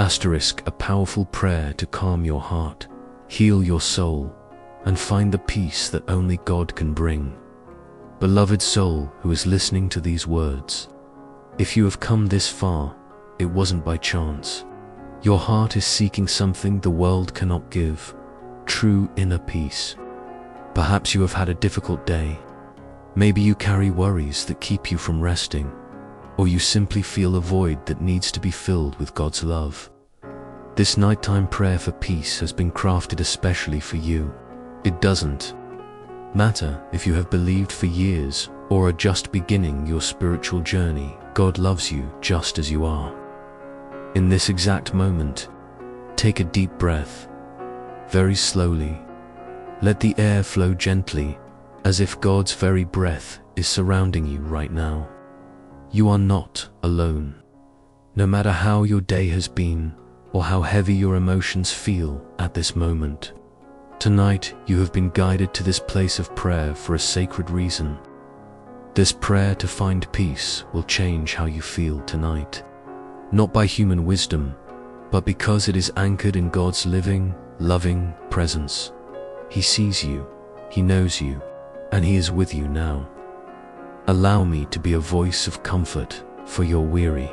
A powerful prayer to calm your heart, heal your soul, and find the peace that only God can bring. Beloved soul who is listening to these words, if you have come this far, it wasn't by chance. Your heart is seeking something the world cannot give, true inner peace. Perhaps you have had a difficult day. Maybe you carry worries that keep you from resting, or you simply feel a void that needs to be filled with God's love. This nighttime prayer for peace has been crafted especially for you. It doesn't matter if you have believed for years or are just beginning your spiritual journey. God loves you just as you are. In this exact moment, take a deep breath, very slowly. Let the air flow gently, as if God's very breath is surrounding you right now. You are not alone. No matter how your day has been, or how heavy your emotions feel at this moment, tonight you have been guided to this place of prayer for a sacred reason. This prayer to find peace will change how you feel tonight, not by human wisdom, but because it is anchored in God's living, loving presence. He sees you, He knows you, and He is with you now. Allow me to be a voice of comfort for your weary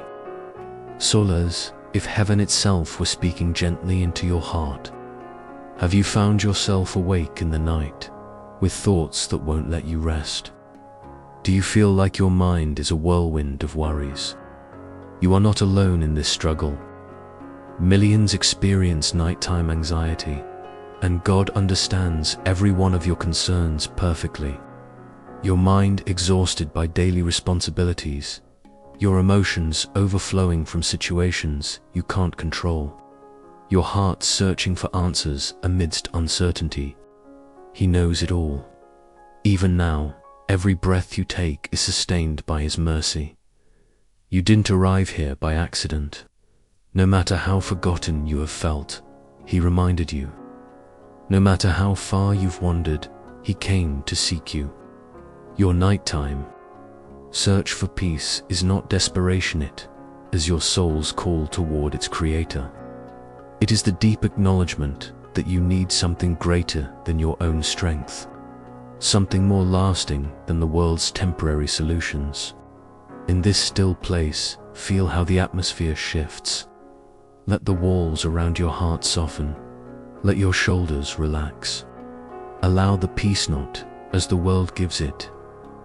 souls, if heaven itself were speaking gently into your heart. Have you found yourself awake in the night, with thoughts that won't let you rest? Do you feel like your mind is a whirlwind of worries? You are not alone in this struggle. Millions experience nighttime anxiety, and God understands every one of your concerns perfectly. Your mind exhausted by daily responsibilities, your emotions overflowing from situations you can't control, your heart searching for answers amidst uncertainty. He knows it all. Even now, every breath you take is sustained by His mercy. You didn't arrive here by accident. No matter how forgotten you have felt, He reminded you. No matter how far you've wandered, He came to seek you. Your nighttime search for peace is not desperation, it is your soul's call toward its Creator. It is the deep acknowledgement that you need something greater than your own strength, something more lasting than the world's temporary solutions. In this still place, feel how the atmosphere shifts. Let the walls around your heart soften. Let your shoulders relax. Allow the peace not as the world gives it,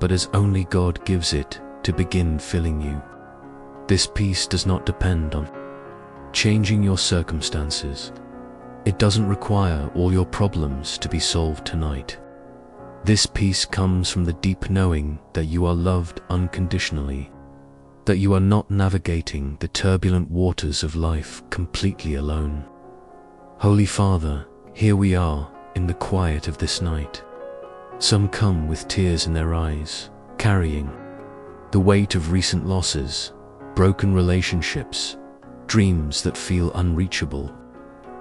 but as only God gives it, to begin filling you. This peace does not depend on changing your circumstances. It doesn't require all your problems to be solved tonight. This peace comes from the deep knowing that you are loved unconditionally, that you are not navigating the turbulent waters of life completely alone. Holy Father, here we are in the quiet of this night. Some come with tears in their eyes, carrying the weight of recent losses, broken relationships, dreams that feel unreachable.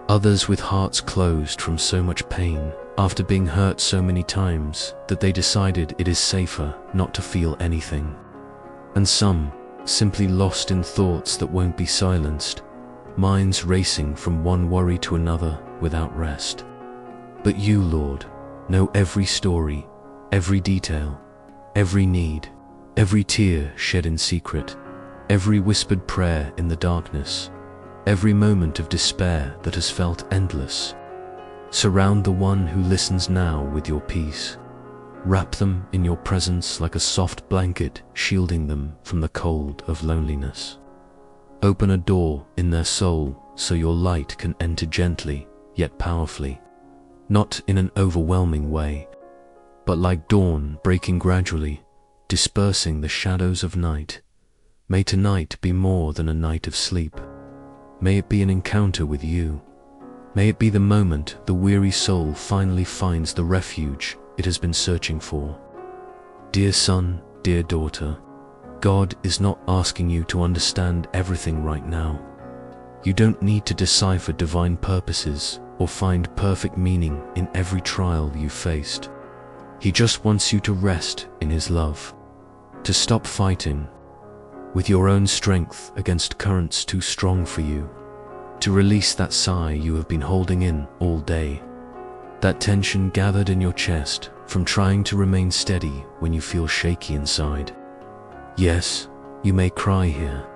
Others with hearts closed from so much pain, after being hurt so many times that they decided it is safer not to feel anything. And some simply lost in thoughts that won't be silenced, minds racing from one worry to another without rest. But you, Lord, know every story, every detail, every need, every tear shed in secret, every whispered prayer in the darkness, every moment of despair that has felt endless. Surround the one who listens now with your peace. Wrap them in your presence like a soft blanket, shielding them from the cold of loneliness. Open a door in their soul so your light can enter gently yet powerfully, not in an overwhelming way, but like dawn breaking gradually, dispersing the shadows of night. May tonight be more than a night of sleep. May it be an encounter with you. May it be the moment the weary soul finally finds the refuge it has been searching for. Dear son, dear daughter, God is not asking you to understand everything right now. You don't need to decipher divine purposes or find perfect meaning in every trial you faced. He just wants you to rest in His love, to stop fighting with your own strength against currents too strong for you, to release that sigh you have been holding in all day. That tension gathered in your chest from trying to remain steady when you feel shaky inside. Yes, you may cry here.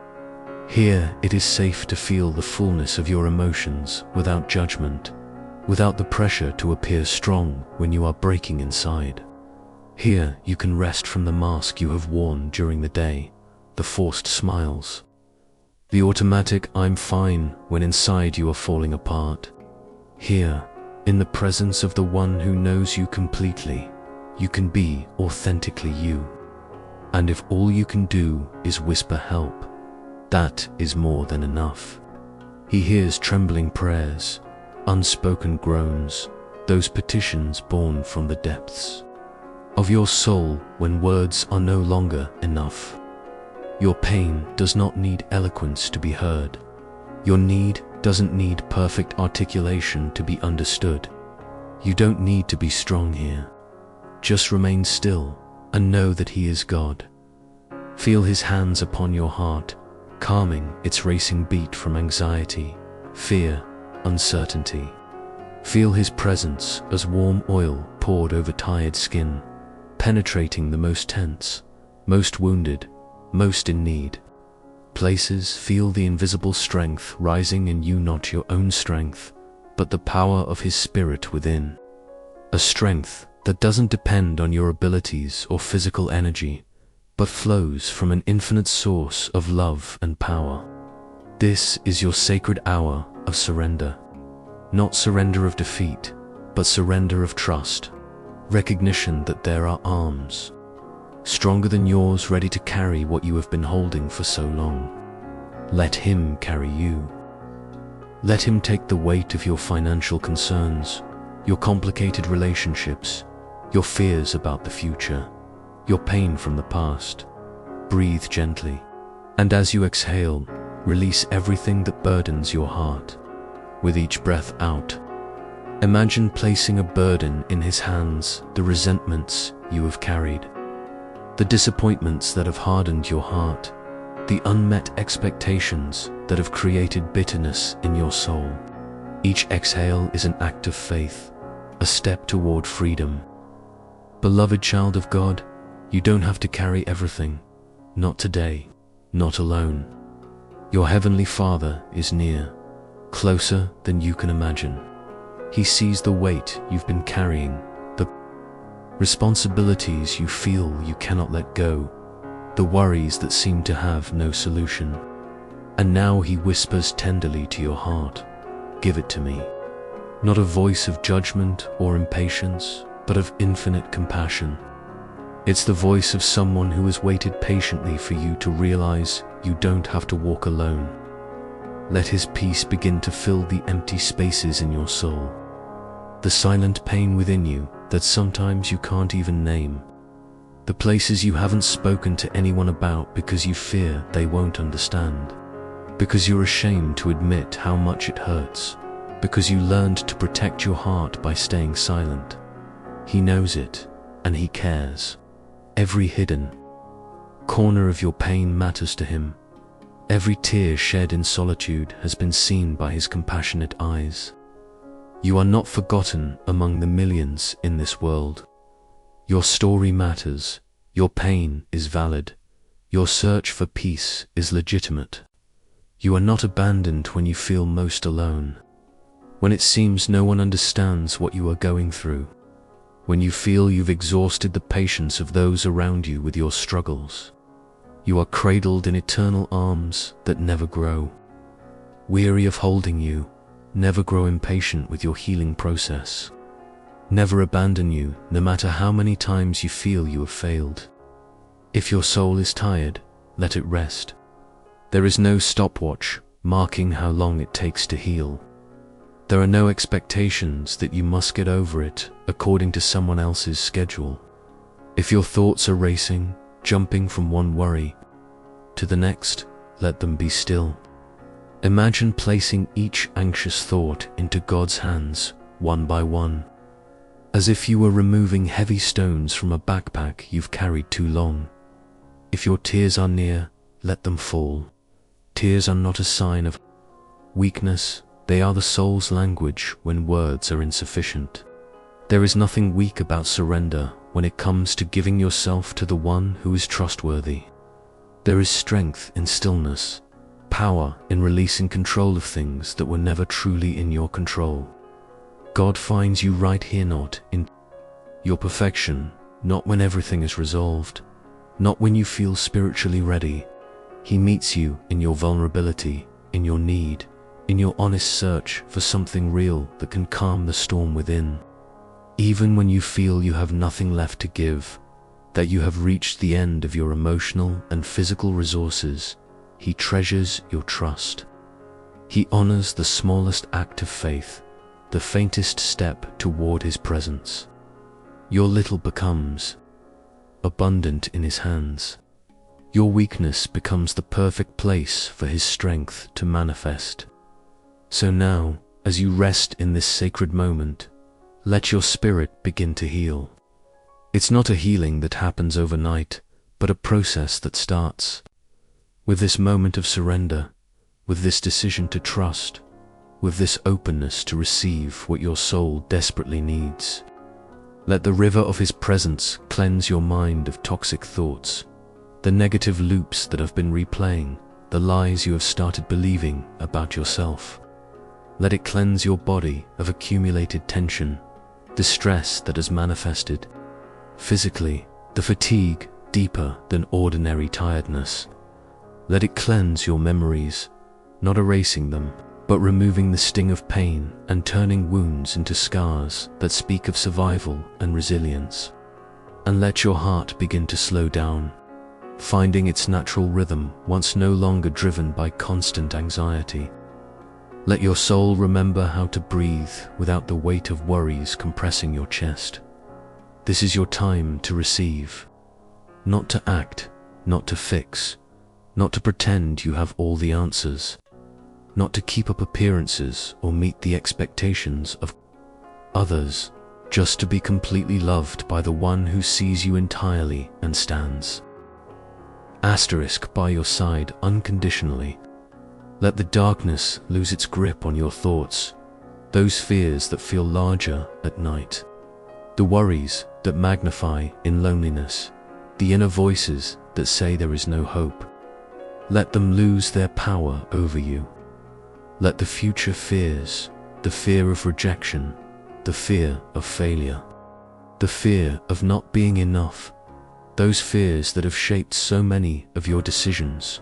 Here it is safe to feel the fullness of your emotions without judgment, without the pressure to appear strong when you are breaking inside. Here you can rest from the mask you have worn during the day, the forced smiles, the automatic "I'm fine" when inside you are falling apart. Here, in the presence of the one who knows you completely, you can be authentically you. And if all you can do is whisper help, that is more than enough. He hears trembling prayers, unspoken groans, those petitions born from the depths of your soul when words are no longer enough. Your pain does not need eloquence to be heard. Your need doesn't need perfect articulation to be understood. You don't need to be strong here. Just remain still and know that He is God. Feel His hands upon your heart, calming its racing beat from anxiety, fear, uncertainty. Feel His presence as warm oil poured over tired skin, penetrating the most tense, most wounded, most in need places. Feel the invisible strength rising in you, not your own strength, but the power of His Spirit within. A strength that doesn't depend on your abilities or physical energy, but flows from an infinite source of love and power. This is your sacred hour of surrender. Not surrender of defeat, but surrender of trust. Recognition that there are arms stronger than yours, ready to carry what you have been holding for so long. Let Him carry you. Let Him take the weight of your financial concerns, your complicated relationships, your fears about the future, your pain from the past. Breathe gently, and as you exhale, release everything that burdens your heart. With each breath out, imagine placing a burden in His hands, the resentments you have carried, the disappointments that have hardened your heart, the unmet expectations that have created bitterness in your soul. Each exhale is an act of faith, a step toward freedom. Beloved child of God, you don't have to carry everything. Not today, not alone. Your Heavenly Father is near, closer than you can imagine. He sees the weight you've been carrying, the responsibilities you feel you cannot let go, the worries that seem to have no solution. And now He whispers tenderly to your heart, "Give it to me." Not a voice of judgment or impatience, but of infinite compassion. It's the voice of someone who has waited patiently for you to realize you don't have to walk alone. Let His peace begin to fill the empty spaces in your soul, the silent pain within you that sometimes you can't even name, the places you haven't spoken to anyone about because you fear they won't understand, because you're ashamed to admit how much it hurts, because you learned to protect your heart by staying silent. He knows it, and He cares. Every hidden corner of your pain matters to Him. Every tear shed in solitude has been seen by His compassionate eyes. You are not forgotten among the millions in this world. Your story matters. Your pain is valid. Your search for peace is legitimate. You are not abandoned when you feel most alone, when it seems no one understands what you are going through, when you feel you've exhausted the patience of those around you with your struggles. You are cradled in eternal arms that never grow. Weary of holding you, never grow impatient with your healing process. Never abandon you, no matter how many times you feel you have failed. If your soul is tired, let it rest. There is no stopwatch marking how long it takes to heal. There are no expectations that you must get over it according to someone else's schedule. If your thoughts are racing, jumping from one worry to the next, let them be still. Imagine placing each anxious thought into God's hands, one by one, as if you were removing heavy stones from a backpack you've carried too long. If your tears are near, let them fall. Tears are not a sign of weakness, they are the soul's language when words are insufficient. There is nothing weak about surrender when it comes to giving yourself to the one who is trustworthy. There is strength in stillness, power in releasing control of things that were never truly in your control. God finds you right here, not in your perfection, not when everything is resolved, not when you feel spiritually ready. He meets you in your vulnerability, in your need, in your honest search for something real that can calm the storm within. Even when you feel you have nothing left to give, that you have reached the end of your emotional and physical resources, He treasures your trust. He honors the smallest act of faith, the faintest step toward His presence. Your little becomes abundant in His hands. Your weakness becomes the perfect place for His strength to manifest. So now, as you rest in this sacred moment, let your spirit begin to heal. It's not a healing that happens overnight, but a process that starts with this moment of surrender, with this decision to trust, with this openness to receive what your soul desperately needs. Let the river of His presence cleanse your mind of toxic thoughts, the negative loops that have been replaying, the lies you have started believing about yourself. Let it cleanse your body of accumulated tension, the stress that has manifested physically, the fatigue deeper than ordinary tiredness. Let it cleanse your memories, not erasing them, but removing the sting of pain and turning wounds into scars that speak of survival and resilience. And let your heart begin to slow down, finding its natural rhythm once no longer driven by constant anxiety. Let your soul remember how to breathe without the weight of worries compressing your chest. This is your time to receive, not to act, not to fix, not to pretend you have all the answers, not to keep up appearances or meet the expectations of others, just to be completely loved by the one who sees you entirely and stands by your side unconditionally. Let the darkness lose its grip on your thoughts, those fears that feel larger at night, the worries that magnify in loneliness, the inner voices that say there is no hope. Let them lose their power over you. Let the future fears, the fear of rejection, the fear of failure, the fear of not being enough, those fears that have shaped so many of your decisions,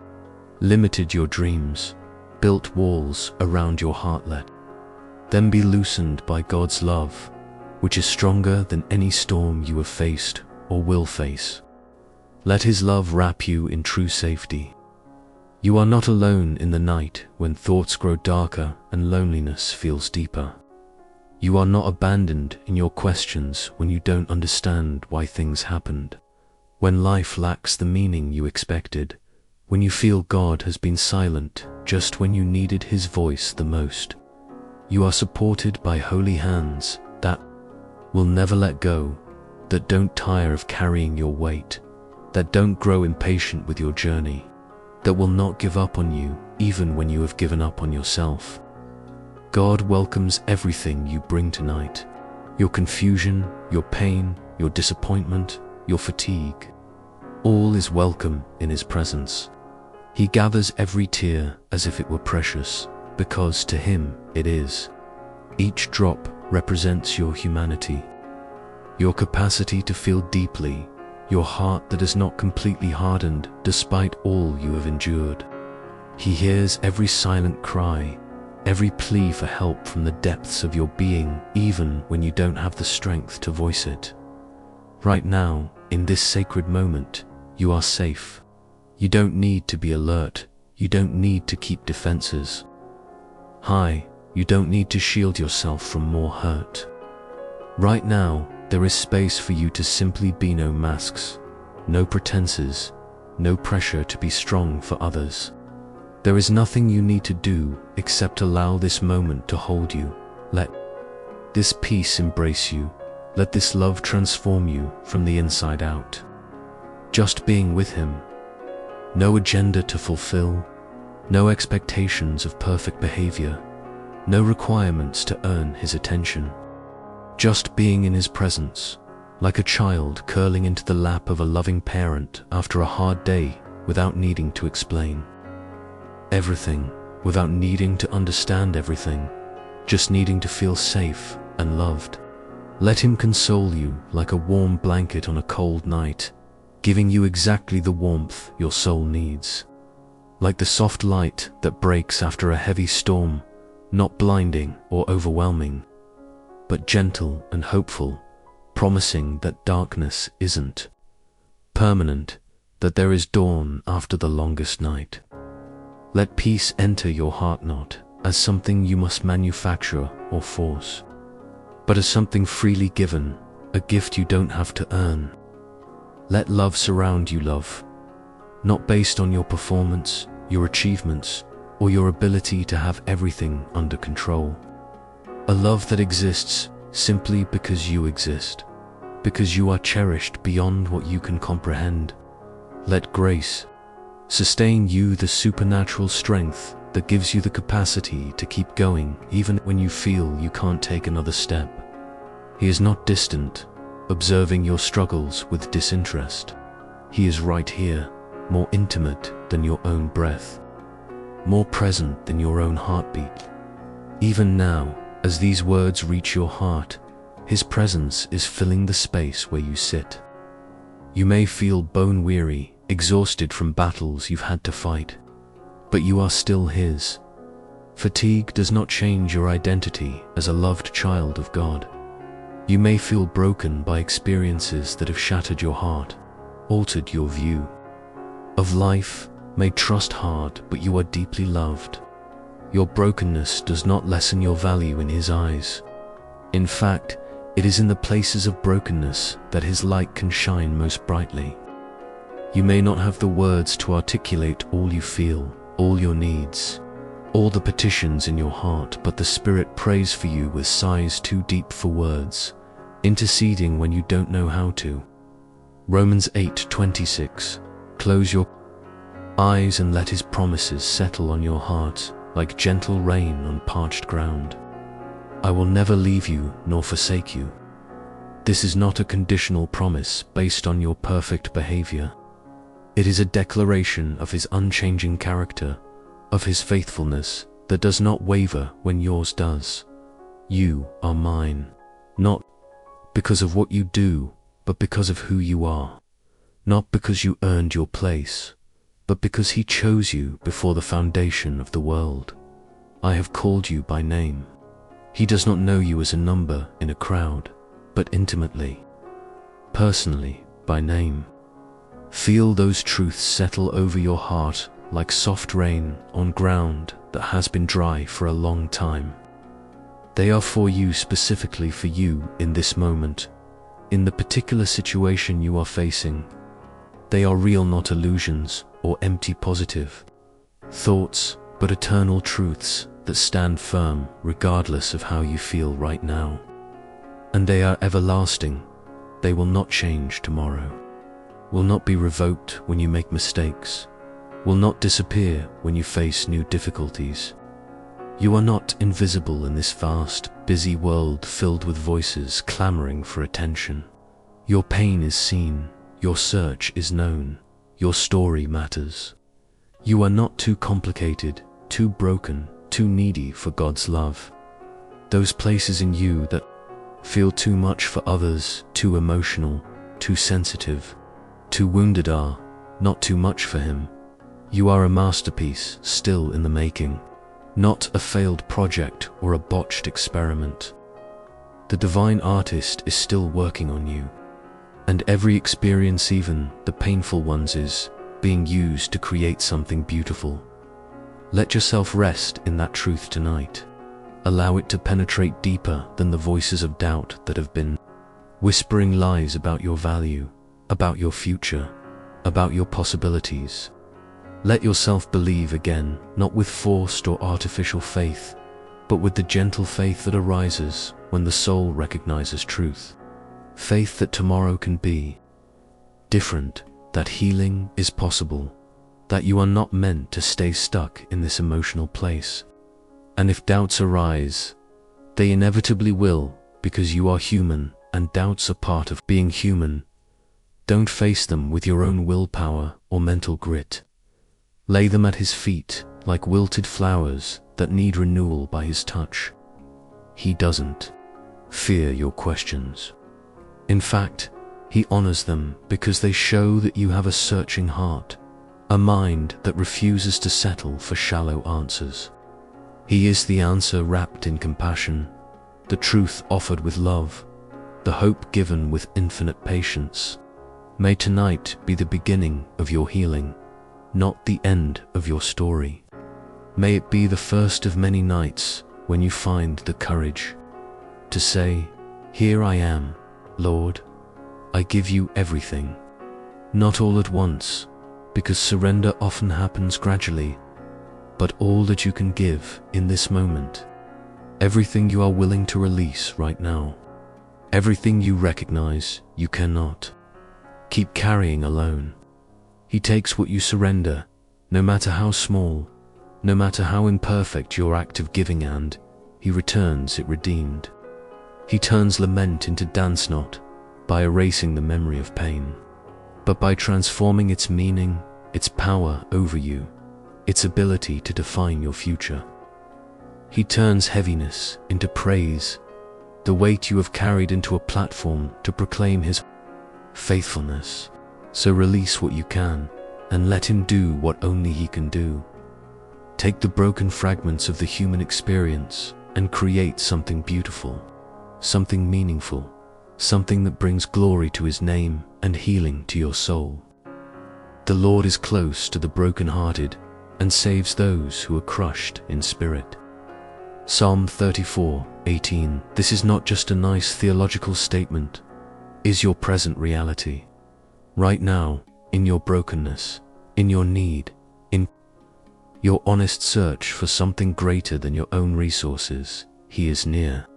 limited your dreams, built walls around your heart, let them be loosened by God's love, which is stronger than any storm you have faced or will face. Let His love wrap you in true safety. You are not alone in the night when thoughts grow darker and loneliness feels deeper. You are not abandoned in your questions when you don't understand why things happened, when life lacks the meaning you expected, when you feel God has been silent just when you needed His voice the most. You are supported by holy hands that will never let go, that don't tire of carrying your weight, that don't grow impatient with your journey, that will not give up on you even when you have given up on yourself. God welcomes everything you bring tonight, your confusion, your pain, your disappointment, your fatigue. All is welcome in His presence. He gathers every tear as if it were precious, because to Him it is. Each drop represents your humanity, your capacity to feel deeply, your heart that is not completely hardened despite all you have endured. He hears every silent cry, every plea for help from the depths of your being, even when you don't have the strength to voice it. Right now, in this sacred moment, you are safe. You don't need to be alert. You don't need to keep defenses high. You don't need to shield yourself from more hurt. Right now, there is space for you to simply be. No masks, no pretenses, no pressure to be strong for others. There is nothing you need to do except allow this moment to hold you. Let this peace embrace you. Let this love transform you from the inside out. Just being with Him. No agenda to fulfill, No expectations of perfect behavior, no requirements to earn his attention. Just being in his presence, like a child curling into the lap of a loving parent after a hard day without needing to explain everything, without needing to understand everything, just needing to feel safe and loved. Let him console you like a warm blanket on a cold night, giving you exactly the warmth your soul needs. Like the soft light that breaks after a heavy storm, not blinding or overwhelming, but gentle and hopeful, promising that darkness isn't permanent, that there is dawn after the longest night. Let peace enter your heart not as something you must manufacture or force, but as something freely given, a gift you don't have to earn. Let love surround you, love, not based on your performance, your achievements, or your ability to have everything under control. A love that exists simply because you exist, because you are cherished beyond what you can comprehend. Let grace sustain you, the supernatural strength that gives you the capacity to keep going even when you feel you can't take another step. He is not distant, observing your struggles with disinterest. He is right here, more intimate than your own breath, more present than your own heartbeat. Even now, as these words reach your heart, his presence is filling the space where you sit. You may feel bone-weary, exhausted from battles you've had to fight, but you are still his. Fatigue does not change your identity as a loved child of God. You may feel broken by experiences that have shattered your heart, altered your view of life, made trust hard, but you are deeply loved. Your brokenness does not lessen your value in his eyes. In fact, it is in the places of brokenness that his light can shine most brightly. You may not have the words to articulate all you feel, all your needs, all the petitions in your heart, but the Spirit prays for you with sighs too deep for words, interceding when you don't know how to. Romans 8:26. Close your eyes and let his promises settle on your heart like gentle rain on parched ground. I will never leave you nor forsake you. This is not a conditional promise based on your perfect behavior. It is a declaration of his unchanging character, of his faithfulness that does not waver when yours does. You are mine, not because of what you do, but because of who you are. Not because you earned your place, but because he chose you before the foundation of the world. I have called you by name. He does not know you as a number in a crowd, but intimately, personally, by name. Feel those truths settle over your heart like soft rain on ground that has been dry for a long time. They are for you, specifically for you in this moment, in the particular situation you are facing. They are real, not illusions or empty positive thoughts, but eternal truths that stand firm regardless of how you feel right now. And they are everlasting. They will not change tomorrow, will not be revoked when you make mistakes, will not disappear when you face new difficulties. You are not invisible in this vast, busy world filled with voices clamoring for attention. Your pain is seen, your search is known, your story matters. You are not too complicated, too broken, too needy for God's love. Those places in you that feel too much for others, too emotional, too sensitive, too wounded are not too much for him. You are a masterpiece still in the making, not a failed project or a botched experiment. The divine artist is still working on you, and every experience, even the painful ones, is being used to create something beautiful. Let yourself rest in that truth tonight. Allow it to penetrate deeper than the voices of doubt that have been whispering lies about your value, about your future, about your possibilities. Let yourself believe again, not with forced or artificial faith, but with the gentle faith that arises when the soul recognizes truth. Faith that tomorrow can be different, that healing is possible, that you are not meant to stay stuck in this emotional place. And if doubts arise, they inevitably will, because you are human and doubts are part of being human. Don't face them with your own willpower or mental grit. Lay them at his feet like wilted flowers that need renewal by his touch. He doesn't fear your questions. In fact, he honors them because they show that you have a searching heart, a mind that refuses to settle for shallow answers. He is the answer wrapped in compassion, the truth offered with love, the hope given with infinite patience. May tonight be the beginning of your healing, not the end of your story. May it be the first of many nights when you find the courage to say, "Here I am, Lord. I give you everything." Not all at once, because surrender often happens gradually, but all that you can give in this moment. Everything you are willing to release right now. Everything you recognize you cannot keep carrying alone. He takes what you surrender, no matter how small, no matter how imperfect your act of giving, and he returns it redeemed. He turns lament into dance, not by erasing the memory of pain, but by transforming its meaning, its power over you, its ability to define your future. He turns heaviness into praise, the weight you have carried into a platform to proclaim his faithfulness. So release what you can and let him do what only he can do. Take the broken fragments of the human experience and create something beautiful, something meaningful, something that brings glory to his name and healing to your soul. The Lord is close to the brokenhearted and saves those who are crushed in spirit. Psalm 34:18. This is not just a nice theological statement, is your present reality. Right now, in your brokenness, in your need, in your honest search for something greater than your own resources, he is near.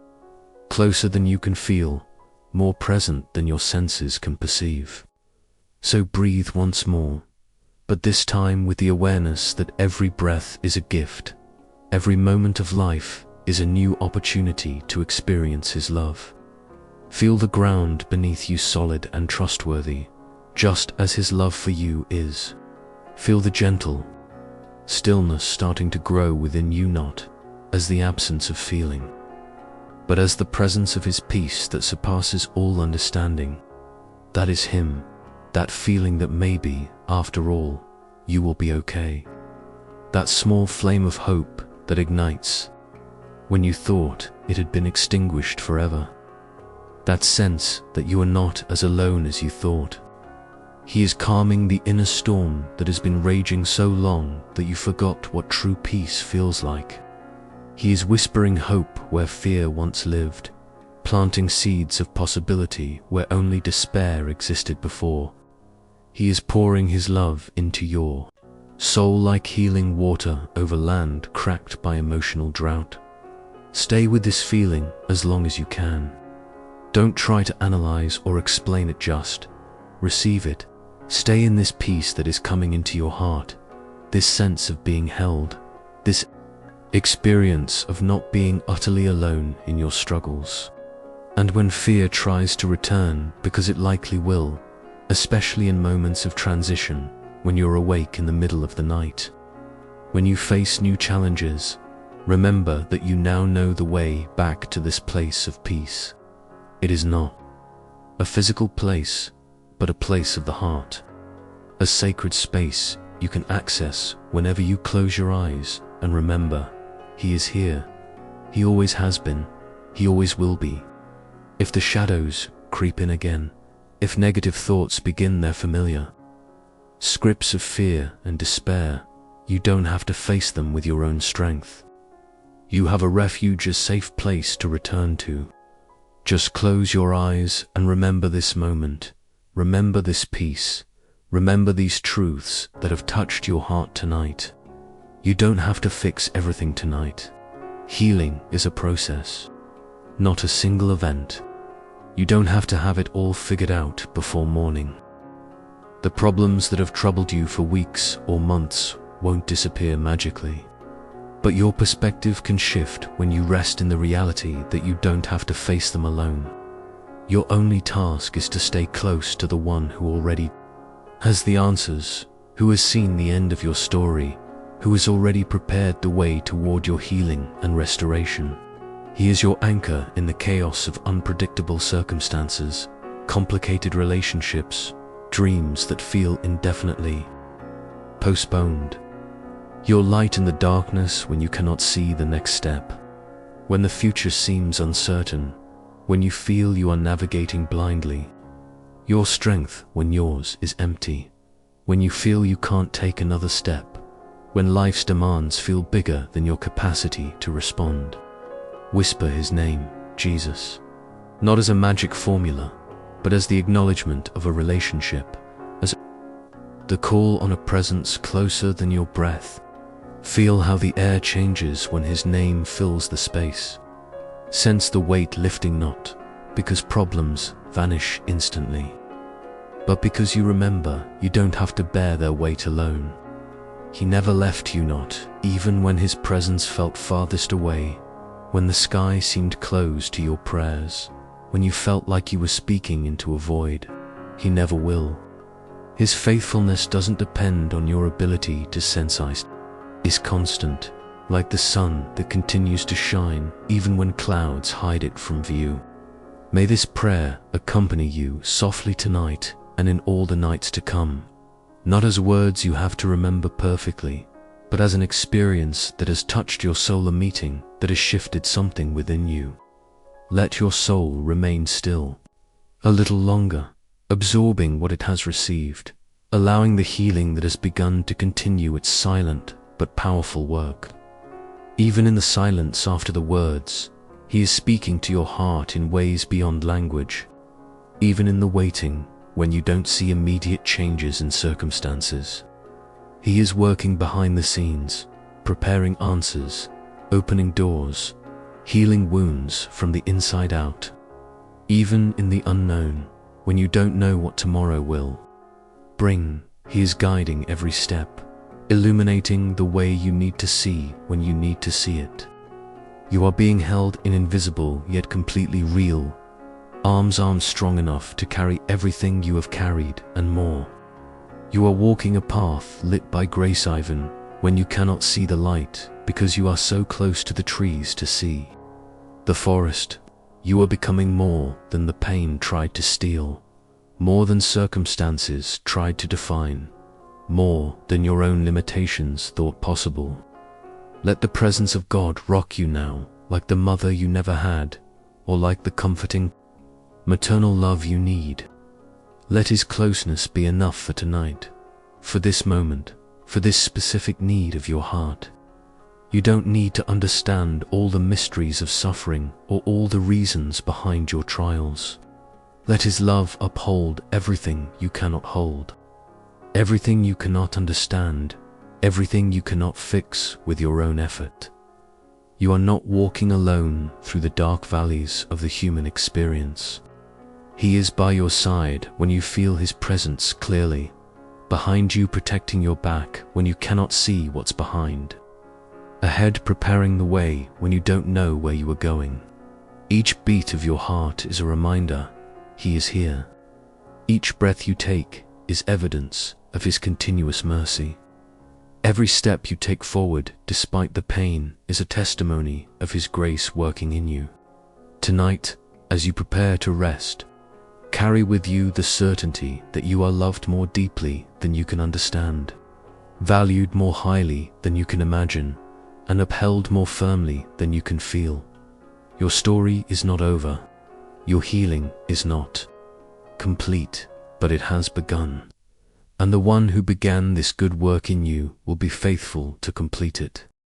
Closer than you can feel, more present than your senses can perceive. So breathe once more, but this time with the awareness that every breath is a gift. Every moment of life is a new opportunity to experience his love. Feel the ground beneath you solid and trustworthy, just as his love for you is. Feel the gentle stillness starting to grow within you, not as the absence of feeling, but as the presence of his peace that surpasses all understanding. That is him, that feeling that maybe, after all, you will be okay. That small flame of hope that ignites when you thought it had been extinguished forever. That sense that you are not as alone as you thought. He is calming the inner storm that has been raging so long that you forgot what true peace feels like. He is whispering hope where fear once lived, planting seeds of possibility where only despair existed before. He is pouring his love into your soul like healing water over land cracked by emotional drought. Stay with this feeling as long as you can. Don't try to analyze or explain it, just receive it. Stay in this peace that is coming into your heart, this sense of being held, this experience of not being utterly alone in your struggles. And when fear tries to return, because it likely will, especially in moments of transition, when you're awake in the middle of the night, when you face new challenges, remember that you now know the way back to this place of peace. It is not a physical place, but a place of the heart, a sacred space you can access whenever you close your eyes and remember, he is here. He always has been. He always will be. If the shadows creep in again, if negative thoughts begin their familiar scripts of fear and despair, you don't have to face them with your own strength. You have a refuge, a safe place to return to. Just close your eyes and remember this moment. Remember this peace. Remember these truths that have touched your heart tonight. You don't have to fix everything tonight. Healing is a process, not a single event. You don't have to have it all figured out before morning. The problems that have troubled you for weeks or months won't disappear magically. But your perspective can shift when you rest in the reality that you don't have to face them alone. Your only task is to stay close to the one who already has the answers, who has seen the end of your story, who has already prepared the way toward your healing and restoration. He is your anchor in the chaos of unpredictable circumstances, complicated relationships, dreams that feel indefinitely postponed. Your light in the darkness when you cannot see the next step, when the future seems uncertain, when you feel you are navigating blindly. Your strength when yours is empty, when you feel you can't take another step, when life's demands feel bigger than your capacity to respond. Whisper his name, Jesus, not as a magic formula, but as the acknowledgement of a relationship, as the call on a presence closer than your breath. Feel how the air changes when his name fills the space. Sense the weight lifting, not because problems vanish instantly, but because you remember you don't have to bear their weight alone. He never left you, not even when his presence felt farthest away, when the sky seemed closed to your prayers, when you felt like you were speaking into a void. He never will. His faithfulness doesn't depend on your ability to sense. Is constant, like the sun that continues to shine even when clouds hide it from view. May this prayer accompany you softly tonight and in all the nights to come, not as words you have to remember perfectly, but as an experience that has touched your soul, a meeting that has shifted something within you. Let your soul remain still a little longer, absorbing what it has received, allowing the healing that has begun to continue its silent but powerful work. Even in the silence after the words, he is speaking to your heart in ways beyond language. Even in the waiting, when you don't see immediate changes in circumstances, he is working behind the scenes, preparing answers, opening doors, healing wounds from the inside out. Even in the unknown, when you don't know what tomorrow will bring, he is guiding every step, illuminating the way you need to see when you need to see it. You are being held in invisible yet completely real arms strong enough to carry everything you have carried and more. You are walking a path lit by grace even when you cannot see the light, because you are so close to the trees to see the forest. You are becoming more than the pain tried to steal, more than circumstances tried to define, more than your own limitations thought possible. Let the presence of God rock you now, like the mother you never had, or like the comforting, maternal love you need. Let his closeness be enough for tonight, for this moment, for this specific need of your heart. You don't need to understand all the mysteries of suffering or all the reasons behind your trials. Let his love uphold everything you cannot hold, everything you cannot understand, everything you cannot fix with your own effort. You are not walking alone through the dark valleys of the human experience. He is by your side when you feel his presence clearly, behind you protecting your back when you cannot see what's behind, ahead preparing the way when you don't know where you are going. Each beat of your heart is a reminder he is here. Each breath you take is evidence of his continuous mercy. Every step you take forward despite the pain is a testimony of his grace working in you. Tonight, as you prepare to rest, carry with you the certainty that you are loved more deeply than you can understand, valued more highly than you can imagine, and upheld more firmly than you can feel. Your story is not over. Your healing is not complete, but it has begun. And the one who began this good work in you will be faithful to complete it.